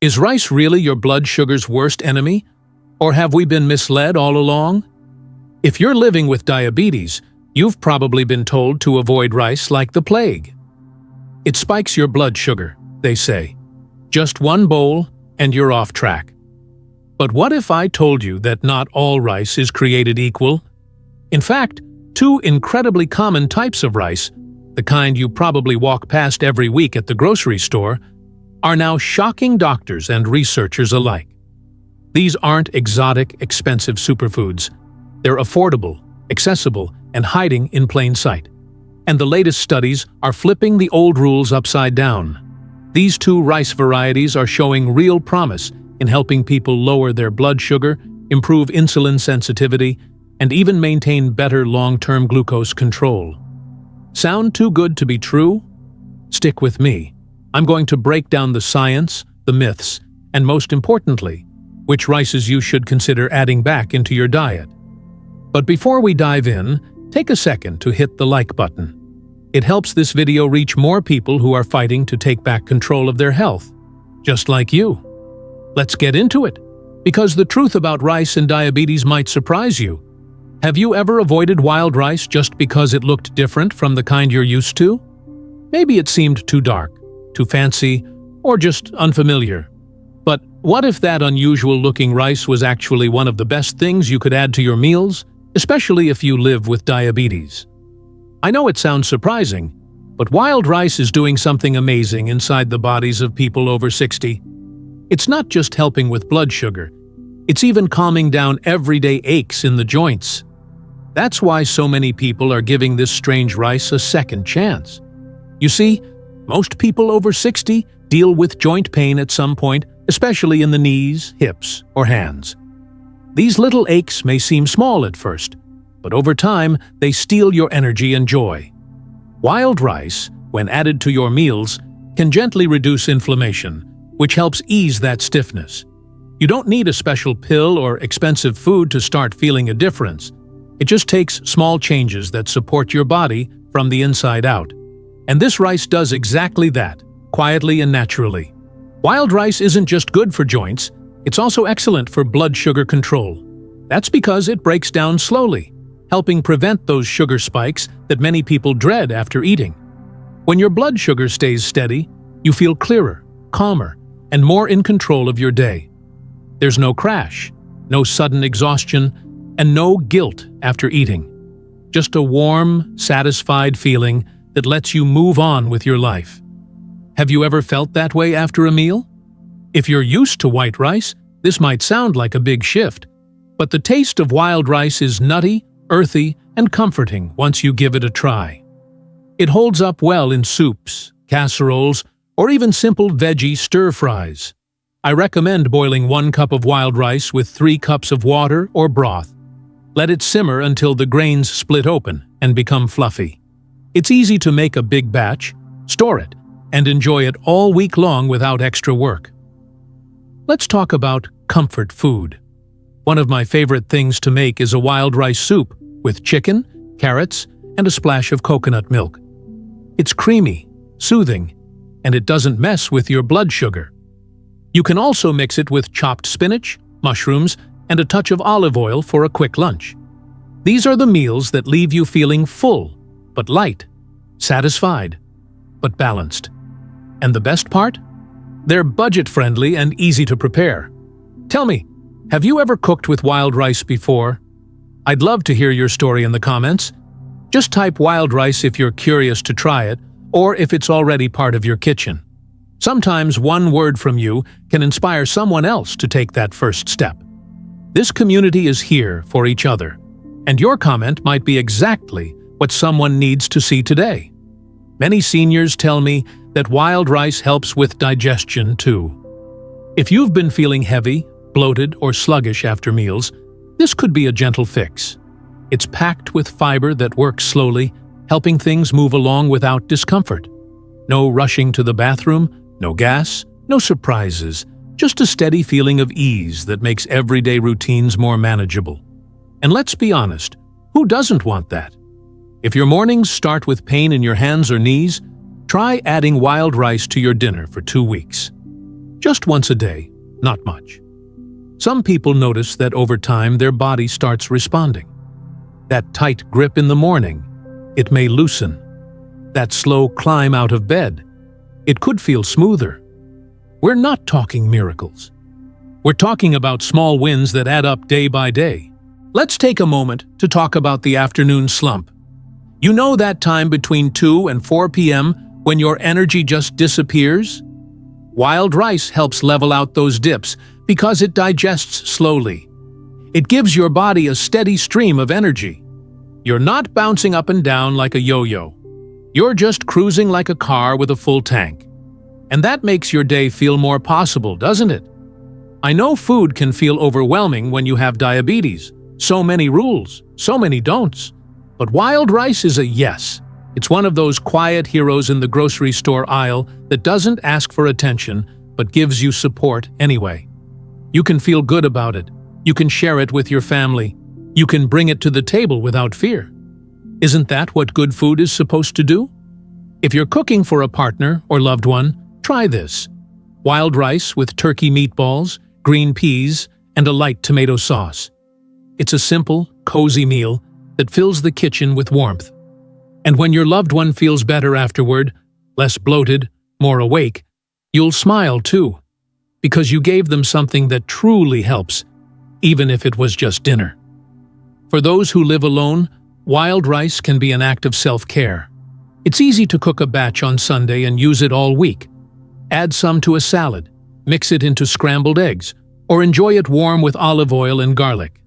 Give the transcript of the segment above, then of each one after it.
Is rice really your blood sugar's worst enemy? Or have we been misled all along? If you're living with diabetes, you've probably been told to avoid rice like the plague. It spikes your blood sugar, they say. Just one bowl and you're off track. But what if I told you that not all rice is created equal? In fact, two incredibly common types of rice, the kind you probably walk past every week at the grocery store, are now shocking doctors and researchers alike. These aren't exotic, expensive superfoods. They're affordable, accessible, and hiding in plain sight. And the latest studies are flipping the old rules upside down. These two rice varieties are showing real promise in helping people lower their blood sugar, improve insulin sensitivity, and even maintain better long-term glucose control. Sound too good to be true? Stick with me. I'm going to break down the science, the myths, and most importantly, which rices you should consider adding back into your diet. But before we dive in, take a second to hit the like button. It helps this video reach more people who are fighting to take back control of their health, just like you. Let's get into it, because the truth about rice and diabetes might surprise you. Have you ever avoided wild rice just because it looked different from the kind you're used to? Maybe it seemed too dark, too fancy, or just unfamiliar. But what if that unusual-looking rice was actually one of the best things you could add to your meals, especially if you live with diabetes? I know it sounds surprising, but wild rice is doing something amazing inside the bodies of people over 60. It's not just helping with blood sugar, it's even calming down everyday aches in the joints. That's why so many people are giving this strange rice a second chance. You see, most people over 60 deal with joint pain at some point, especially in the knees, hips, or hands. These little aches may seem small at first, but over time they steal your energy and joy. Wild rice, when added to your meals, can gently reduce inflammation, which helps ease that stiffness. You don't need a special pill or expensive food to start feeling a difference. It just takes small changes that support your body from the inside out. And this rice does exactly that, quietly and naturally. Wild rice isn't just good for joints, it's also excellent for blood sugar control. That's because it breaks down slowly, helping prevent those sugar spikes that many people dread after eating. When your blood sugar stays steady, you feel clearer, calmer, and more in control of your day. There's no crash, no sudden exhaustion, and no guilt after eating. Just a warm, satisfied feeling that lets you move on with your life. Have you ever felt that way after a meal? If you're used to white rice, this might sound like a big shift, but the taste of wild rice is nutty, earthy, and comforting once you give it a try. It holds up well in soups, casseroles, or even simple veggie stir-fries. I recommend boiling 1 cup of wild rice with 3 cups of water or broth. Let it simmer until the grains split open and become fluffy. It's easy to make a big batch, store it, and enjoy it all week long without extra work. Let's talk about comfort food. One of my favorite things to make is a wild rice soup with chicken, carrots, and a splash of coconut milk. It's creamy, soothing, and it doesn't mess with your blood sugar. You can also mix it with chopped spinach, mushrooms, and a touch of olive oil for a quick lunch. These are the meals that leave you feeling full, but light, satisfied, but balanced. And the best part? They're budget-friendly and easy to prepare. Tell me, have you ever cooked with wild rice before? I'd love to hear your story in the comments. Just type wild rice if you're curious to try it, or if it's already part of your kitchen. Sometimes one word from you can inspire someone else to take that first step. This community is here for each other, and your comment might be exactly what someone needs to see today. Many seniors tell me that wild rice helps with digestion too. If you've been feeling heavy, bloated, or sluggish after meals, this could be a gentle fix. It's packed with fiber that works slowly, helping things move along without discomfort. No rushing to the bathroom, no gas, no surprises, just a steady feeling of ease that makes everyday routines more manageable. And let's be honest, who doesn't want that? If your mornings start with pain in your hands or knees, try adding wild rice to your dinner for 2 weeks. Just once a day, not much. Some people notice that over time their body starts responding. That tight grip in the morning, it may loosen. That slow climb out of bed, it could feel smoother. We're not talking miracles. We're talking about small wins that add up day by day. Let's take a moment to talk about the afternoon slump. You know that time between 2 and 4 p.m. when your energy just disappears? Wild rice helps level out those dips because it digests slowly. It gives your body a steady stream of energy. You're not bouncing up and down like a yo-yo. You're just cruising like a car with a full tank. And that makes your day feel more possible, doesn't it? I know food can feel overwhelming when you have diabetes. So many rules, so many don'ts. But wild rice is a yes. It's one of those quiet heroes in the grocery store aisle that doesn't ask for attention, but gives you support anyway. You can feel good about it. You can share it with your family. You can bring it to the table without fear. Isn't that what good food is supposed to do? If you're cooking for a partner or loved one, try this. Wild rice with turkey meatballs, green peas, and a light tomato sauce. It's a simple, cozy meal that fills the kitchen with warmth. And when your loved one feels better afterward, less bloated, more awake, you'll smile too, because you gave them something that truly helps, even if it was just dinner. For those who live alone, wild rice can be an act of self-care. It's easy to cook a batch on Sunday and use it all week. Add some to a salad, mix it into scrambled eggs, or enjoy it warm with olive oil and garlic.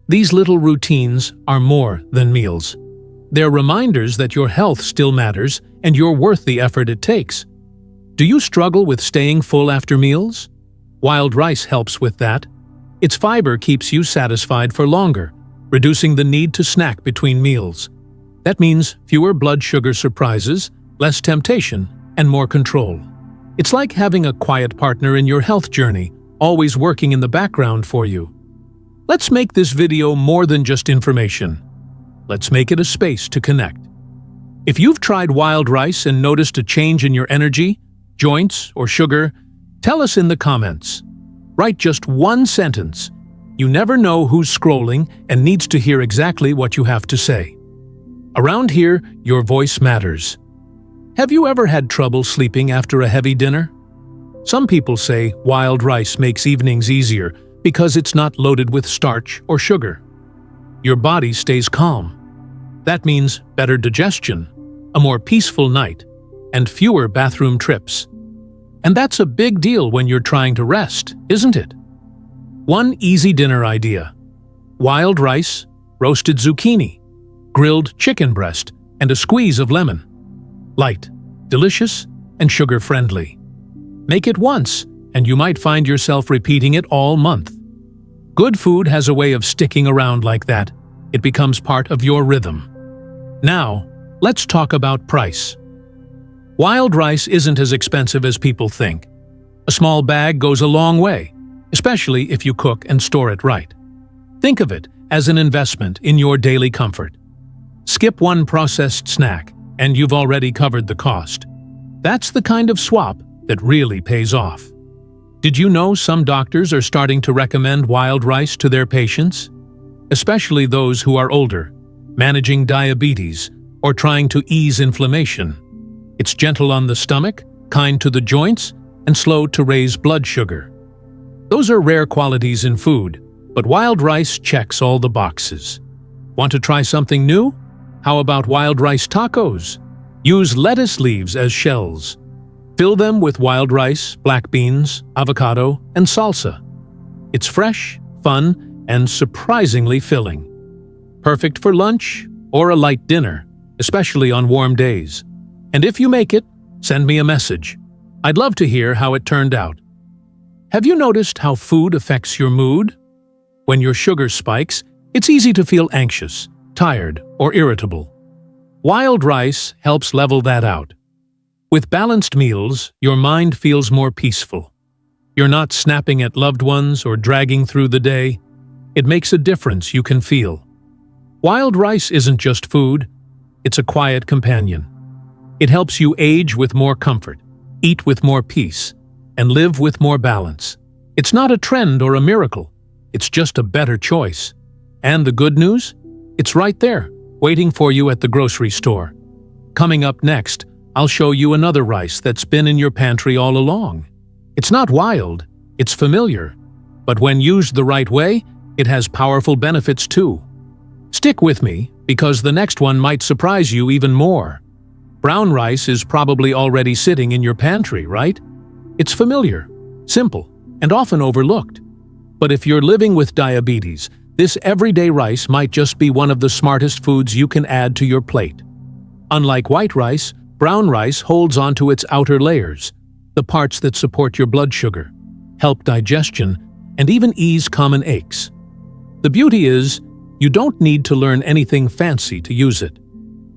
These little routines are more than meals. They're reminders that your health still matters and you're worth the effort it takes. Do you struggle with staying full after meals? Wild rice helps with that. Its fiber keeps you satisfied for longer, reducing the need to snack between meals. That means fewer blood sugar surprises, less temptation, and more control. It's like having a quiet partner in your health journey, always working in the background for you. Let's make this video more than just information. Let's make it a space to connect. If you've tried wild rice and noticed a change in your energy, joints, or sugar, tell us in the comments. Write just one sentence. You never know who's scrolling and needs to hear exactly what you have to say. Around here, your voice matters. Have you ever had trouble sleeping after a heavy dinner? Some people say wild rice makes evenings easier because it's not loaded with starch or sugar. Your body stays calm. That means better digestion, a more peaceful night, and fewer bathroom trips. And that's a big deal when you're trying to rest, isn't it? One easy dinner idea: wild rice, roasted zucchini, grilled chicken breast, and a squeeze of lemon. Light, delicious, and sugar-friendly. Make it once, and you might find yourself repeating it all month. Good food has a way of sticking around like that. It becomes part of your rhythm. Now, let's talk about price. Wild rice isn't as expensive as people think. A small bag goes a long way, especially if you cook and store it right. Think of it as an investment in your daily comfort. Skip one processed snack, and you've already covered the cost. That's the kind of swap that really pays off. Did you know some doctors are starting to recommend wild rice to their patients? Especially those who are older, managing diabetes, or trying to ease inflammation. It's gentle on the stomach, kind to the joints, and slow to raise blood sugar. Those are rare qualities in food, but wild rice checks all the boxes. Want to try something new? How about wild rice tacos? Use lettuce leaves as shells. Fill them with wild rice, black beans, avocado, and salsa. It's fresh, fun, and surprisingly filling. Perfect for lunch or a light dinner, especially on warm days. And if you make it, send me a message. I'd love to hear how it turned out. Have you noticed how food affects your mood? When your sugar spikes, it's easy to feel anxious, tired, or irritable. Wild rice helps level that out. With balanced meals, your mind feels more peaceful. You're not snapping at loved ones or dragging through the day. It makes a difference you can feel. Wild rice isn't just food, it's a quiet companion. It helps you age with more comfort, eat with more peace, and live with more balance. It's not a trend or a miracle. It's just a better choice. And the good news? It's right there, waiting for you at the grocery store. Coming up next, I'll show you another rice that's been in your pantry all along. It's not wild, it's familiar. But when used the right way, it has powerful benefits too. Stick with me, because the next one might surprise you even more. Brown rice is probably already sitting in your pantry, right? It's familiar, simple, and often overlooked. But if you're living with diabetes, this everyday rice might just be one of the smartest foods you can add to your plate. Unlike white rice, brown rice holds onto its outer layers, the parts that support your blood sugar, help digestion, and even ease common aches. The beauty is, you don't need to learn anything fancy to use it.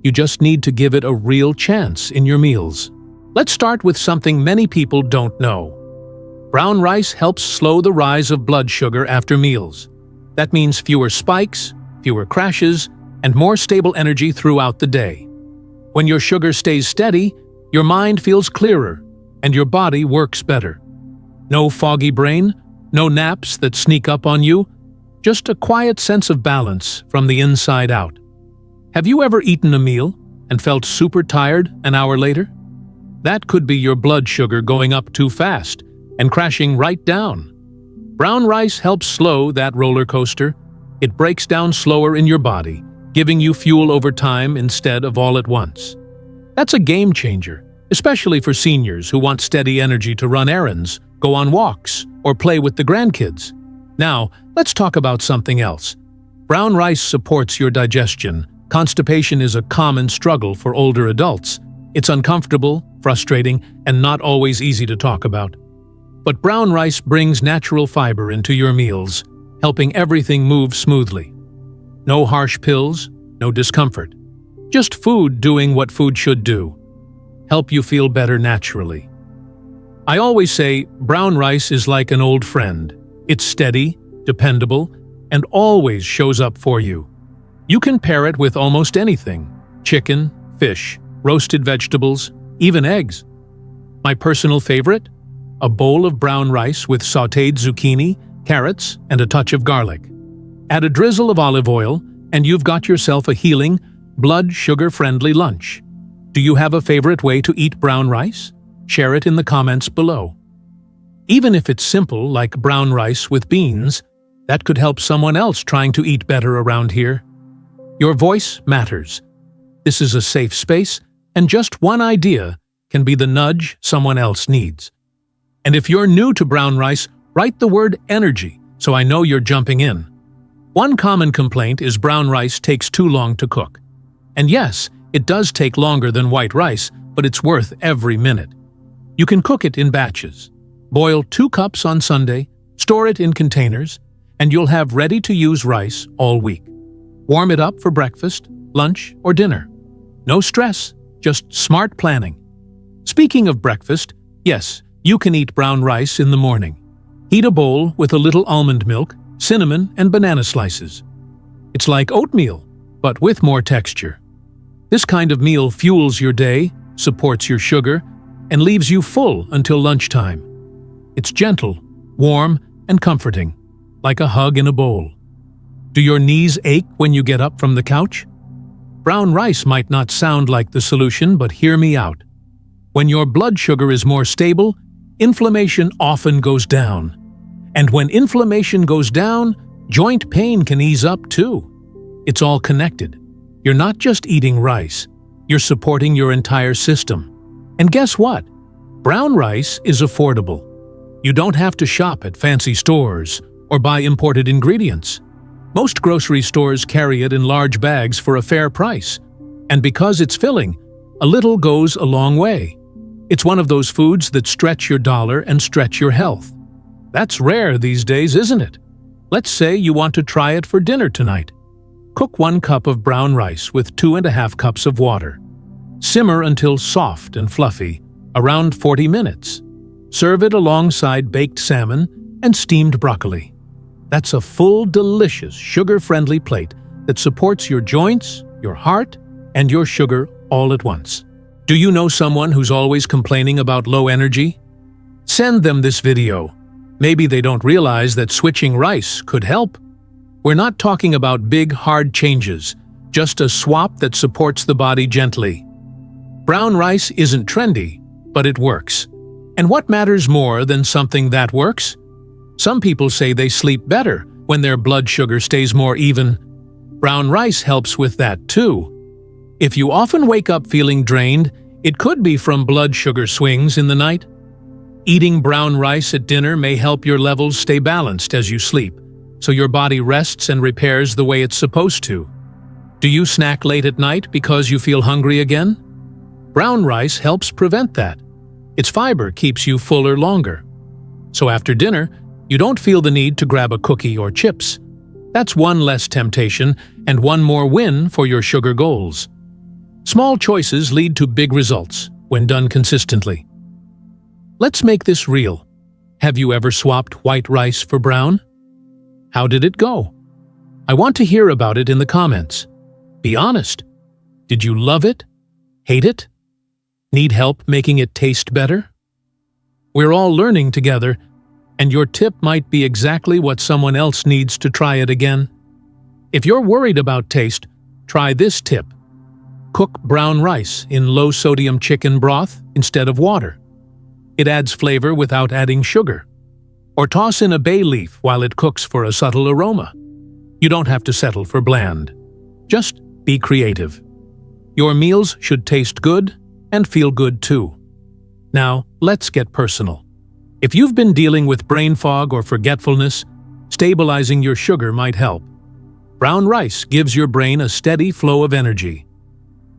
You just need to give it a real chance in your meals. Let's start with something many people don't know. Brown rice helps slow the rise of blood sugar after meals. That means fewer spikes, fewer crashes, and more stable energy throughout the day. When your sugar stays steady, your mind feels clearer, and your body works better. No foggy brain, no naps that sneak up on you, just a quiet sense of balance from the inside out. Have you ever eaten a meal and felt super tired an hour later? That could be your blood sugar going up too fast and crashing right down. Brown rice helps slow that roller coaster. It breaks down slower in your body, giving you fuel over time instead of all at once. That's a game changer, especially for seniors who want steady energy to run errands, go on walks, or play with the grandkids. Now, let's talk about something else. Brown rice supports your digestion. Constipation is a common struggle for older adults. It's uncomfortable, frustrating, and not always easy to talk about. But brown rice brings natural fiber into your meals, helping everything move smoothly. No harsh pills, no discomfort. Just food doing what food should do. Help you feel better naturally. I always say brown rice is like an old friend. It's steady, dependable, and always shows up for you. You can pair it with almost anything: chicken, fish, roasted vegetables, even eggs. My personal favorite? A bowl of brown rice with sautéed zucchini, carrots, and a touch of garlic. Add a drizzle of olive oil, and you've got yourself a healing, blood sugar-friendly lunch. Do you have a favorite way to eat brown rice? Share it in the comments below. Even if it's simple, like brown rice with beans, that could help someone else trying to eat better around here. Your voice matters. This is a safe space, and just one idea can be the nudge someone else needs. And if you're new to brown rice, write the word energy so I know you're jumping in. One common complaint is brown rice takes too long to cook. And yes, it does take longer than white rice, but it's worth every minute. You can cook it in batches. Boil 2 cups on Sunday, store it in containers, and you'll have ready-to-use rice all week. Warm it up for breakfast, lunch, or dinner. No stress, just smart planning. Speaking of breakfast, yes, you can eat brown rice in the morning. Heat a bowl with a little almond milk, cinnamon, and banana slices. It's like oatmeal, but with more texture. This kind of meal fuels your day, supports your sugar, and leaves you full until lunchtime. It's gentle, warm, and comforting, like a hug in a bowl. Do your knees ache when you get up from the couch? Brown rice might not sound like the solution, but hear me out. When your blood sugar is more stable, inflammation often goes down. And when inflammation goes down, joint pain can ease up too. It's all connected. You're not just eating rice, you're supporting your entire system. And guess what? Brown rice is affordable. You don't have to shop at fancy stores or buy imported ingredients. Most grocery stores carry it in large bags for a fair price. And because it's filling, a little goes a long way. It's one of those foods that stretch your dollar and stretch your health. That's rare these days, isn't it? Let's say you want to try it for dinner tonight. Cook 1 cup of brown rice with 2.5 cups of water. Simmer until soft and fluffy, around 40 minutes. Serve it alongside baked salmon and steamed broccoli. That's a full, delicious, sugar-friendly plate that supports your joints, your heart, and your sugar all at once. Do you know someone who's always complaining about low energy? Send them this video. Maybe they don't realize that switching rice could help. We're not talking about big, hard changes, just a swap that supports the body gently. Brown rice isn't trendy, but it works. And what matters more than something that works? Some people say they sleep better when their blood sugar stays more even. Brown rice helps with that too. If you often wake up feeling drained, it could be from blood sugar swings in the night. Eating brown rice at dinner may help your levels stay balanced as you sleep, so your body rests and repairs the way it's supposed to. Do you snack late at night because you feel hungry again? Brown rice helps prevent that. Its fiber keeps you fuller longer. So after dinner, you don't feel the need to grab a cookie or chips. That's one less temptation and one more win for your sugar goals. Small choices lead to big results when done consistently. Let's make this real. Have you ever swapped white rice for brown? How did it go? I want to hear about it in the comments. Be honest. Did you love it? Hate it? Need help making it taste better? We're all learning together, and your tip might be exactly what someone else needs to try it again. If you're worried about taste, try this tip. Cook brown rice in low-sodium chicken broth instead of water. It adds flavor without adding sugar. Or toss in a bay leaf while it cooks for a subtle aroma. You don't have to settle for bland. Just be creative. Your meals should taste good and feel good too. Now, let's get personal. If you've been dealing with brain fog or forgetfulness, stabilizing your sugar might help. Brown rice gives your brain a steady flow of energy.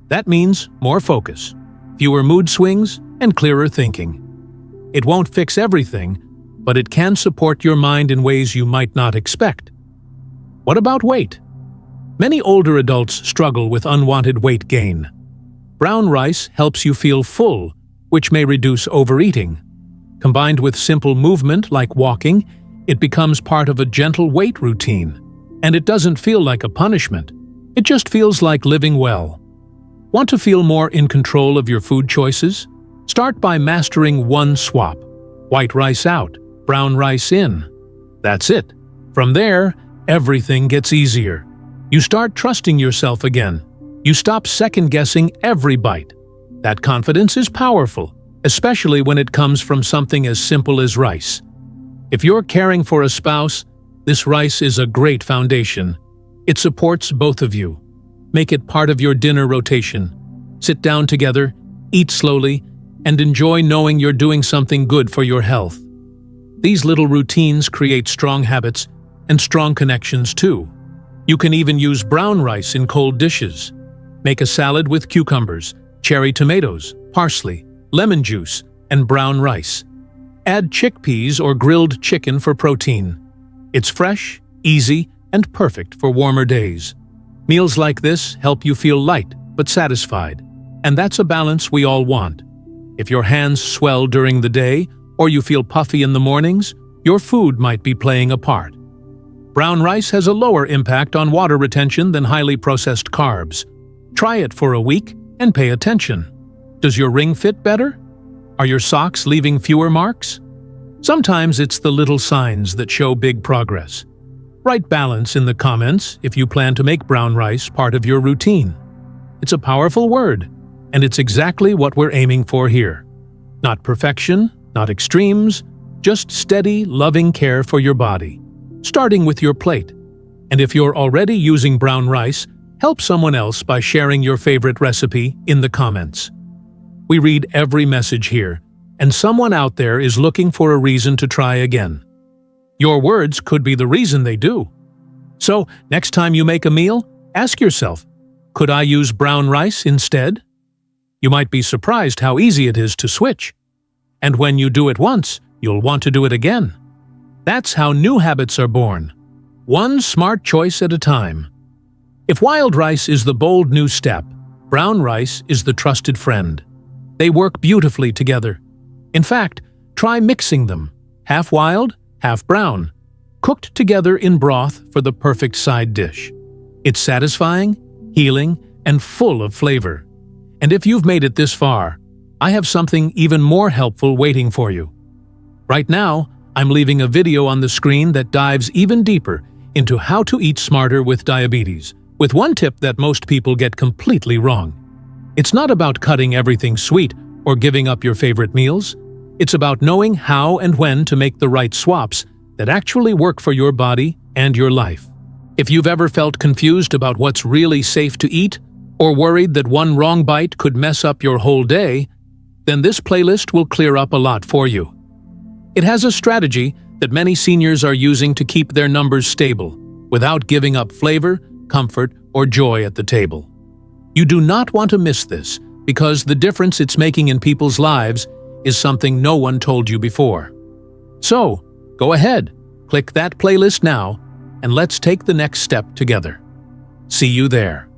That means more focus, fewer mood swings, and clearer thinking. It won't fix everything, but it can support your mind in ways you might not expect. What about weight? Many older adults struggle with unwanted weight gain. Brown rice helps you feel full, which may reduce overeating. Combined with simple movement like walking, it becomes part of a gentle weight routine. And it doesn't feel like a punishment. It just feels like living well. Want to feel more in control of your food choices? Start by mastering one swap. White rice out, brown rice in. That's it. From there, everything gets easier. You start trusting yourself again. You stop second-guessing every bite. That confidence is powerful, especially when it comes from something as simple as rice. If you're caring for a spouse, this rice is a great foundation. It supports both of you. Make it part of your dinner rotation. Sit down together, eat slowly, and enjoy knowing you're doing something good for your health. These little routines create strong habits and strong connections too. You can even use brown rice in cold dishes. Make a salad with cucumbers, cherry tomatoes, parsley, lemon juice, and brown rice. Add chickpeas or grilled chicken for protein. It's fresh, easy, and perfect for warmer days. Meals like this help you feel light but satisfied, and that's a balance we all want. If your hands swell during the day or you feel puffy in the mornings, your food might be playing a part. Brown rice has a lower impact on water retention than highly processed carbs. Try it for a week and pay attention. Does your ring fit better? Are your socks leaving fewer marks? Sometimes it's the little signs that show big progress. Write balance in the comments if you plan to make brown rice part of your routine. It's a powerful word, and it's exactly what we're aiming for here. Not perfection, not extremes, just steady, loving care for your body, starting with your plate. And if you're already using brown rice, help someone else by sharing your favorite recipe in the comments. We read every message here, and someone out there is looking for a reason to try again. Your words could be the reason they do. So, next time you make a meal, ask yourself, could I use brown rice instead? You might be surprised how easy it is to switch. And when you do it once, you'll want to do it again. That's how new habits are born. One smart choice at a time. If wild rice is the bold new step, brown rice is the trusted friend. They work beautifully together. In fact, try mixing them, half wild, half brown, cooked together in broth for the perfect side dish. It's satisfying, healing, and full of flavor. And if you've made it this far, I have something even more helpful waiting for you. Right now, I'm leaving a video on the screen that dives even deeper into how to eat smarter with diabetes, with one tip that most people get completely wrong. It's not about cutting everything sweet or giving up your favorite meals. It's about knowing how and when to make the right swaps that actually work for your body and your life. If you've ever felt confused about what's really safe to eat, or worried that one wrong bite could mess up your whole day, then this playlist will clear up a lot for you. It has a strategy that many seniors are using to keep their numbers stable, without giving up flavor, comfort, or joy at the table. You do not want to miss this, because the difference it's making in people's lives is something no one told you before. So, go ahead, click that playlist now, and let's take the next step together. See you there.